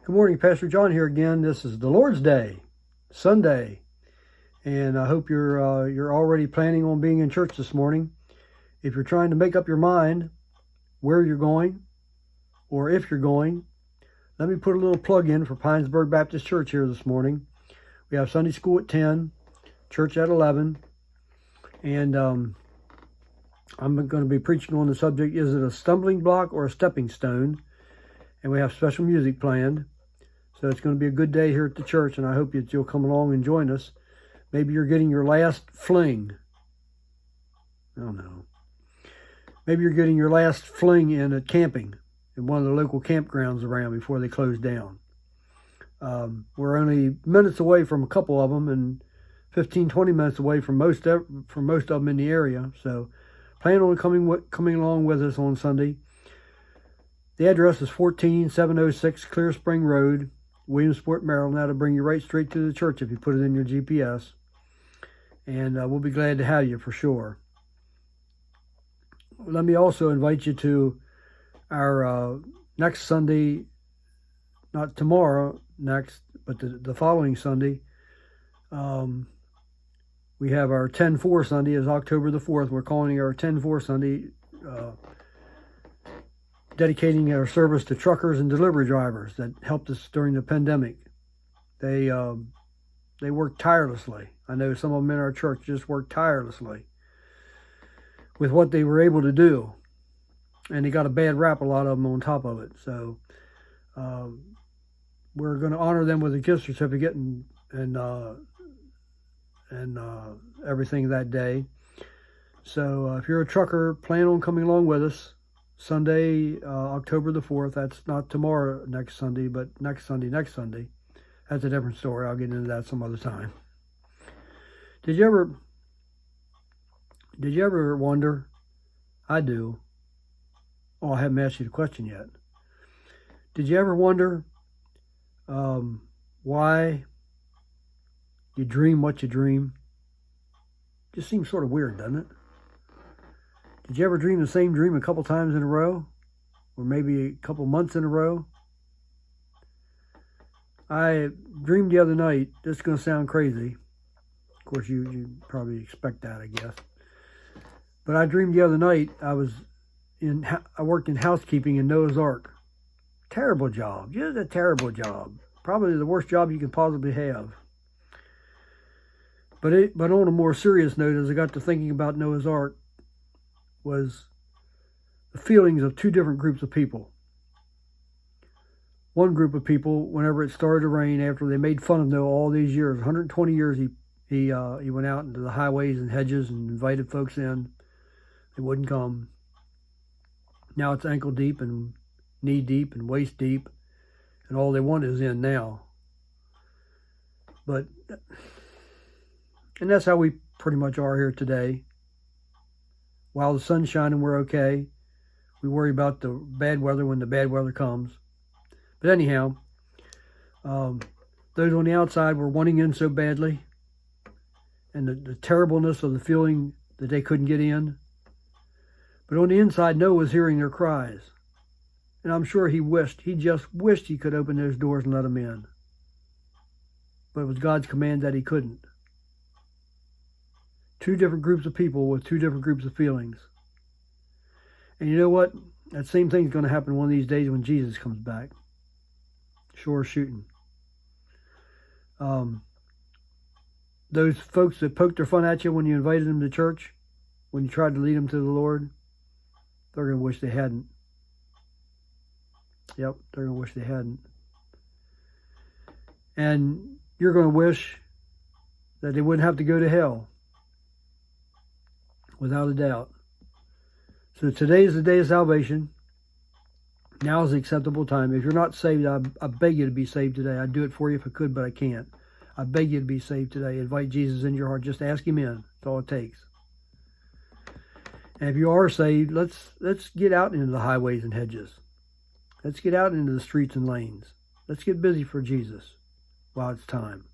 Good morning, Pastor John here again. This is the Lord's Day, Sunday, and I hope you're already planning on being in church this morning. If you're trying to make up your mind where you're going, or if you're going, let me put a little plug in for Pinesburg Baptist Church here this morning. We have Sunday school at 10, church at 11, and I'm going to be preaching on the subject, is it a stumbling block or a stepping stone? And we have special music planned. So it's going to be a good day here at the church, and I hope that you'll come along and join us. Maybe you're getting your last fling. I don't know. Maybe you're getting your last fling in at camping in one of the local campgrounds around before they close down. We're only minutes away from a couple of them, and 15-20 minutes away from most of them in the area. So plan on coming along with us on Sunday. The address is 14706 Clear Spring Road, Williamsport, Maryland. That'll bring you right straight to the church if you put it in your GPS. And we'll be glad to have you for sure. Let me also invite you to our next Sunday, not tomorrow next, but the following Sunday. We have our 10-4 Sunday, is October the 4th. We're calling it our 10-4 Sunday, dedicating our service to truckers and delivery drivers that helped us during the pandemic. They worked tirelessly. I know some of them in our church just worked tirelessly with what they were able to do. And they got a bad rap, a lot of them, on top of it. So we're going to honor them with a gift certificate and everything that day. So if you're a trucker, plan on coming along with us. Sunday, October the 4th. That's not tomorrow, next Sunday, but next Sunday. That's a different story. I'll get into that some other time. Did you ever wonder? I do. Oh, I haven't asked you the question yet. Did you ever wonder why you dream what you dream? Just seems sort of weird, doesn't it? Did you ever dream the same dream a couple times in a row? Or maybe a couple months in a row? I dreamed the other night, this is going to sound crazy. Of course, you probably expect that, I guess. But I dreamed the other night I worked in housekeeping in Noah's Ark. Terrible job, just a terrible job. Probably the worst job you can possibly have. But on a more serious note, as I got to thinking about Noah's Ark, was the feelings of two different groups of people. One group of people, whenever it started to rain, after they made fun of Noah all these years, 120 years, he went out into the highways and hedges and invited folks in. They wouldn't come. Now it's ankle deep and knee deep and waist deep, and all they want is in now. And that's how we pretty much are here today. While the sun's shining, we're okay. We worry about the bad weather when the bad weather comes. But anyhow, those on the outside were wanting in so badly, and the terribleness of the feeling that they couldn't get in. But on the inside, Noah was hearing their cries. And I'm sure he just wished he could open those doors and let them in. But it was God's command that he couldn't. Two different groups of people with two different groups of feelings. And you know what? That same thing's going to happen one of these days when Jesus comes back. Sure shooting. Those folks that poked their fun at you when you invited them to church, when you tried to lead them to the Lord, they're going to wish they hadn't. Yep, they're going to wish they hadn't. And you're going to wish that they wouldn't have to go to hell. Without a doubt. So today is the day of salvation. Now is the acceptable time. If you're not saved, I beg you to be saved today. I'd do it for you if I could, but I can't. I beg you to be saved today. Invite Jesus into your heart. Just ask him in. That's all it takes. And if you are saved, let's get out into the highways and hedges. Let's get out into the streets and lanes. Let's get busy for Jesus while it's time.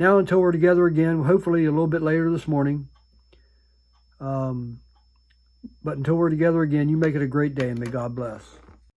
Now until we're together again, hopefully a little bit later this morning. But until we're together again, you make it a great day, and may God bless.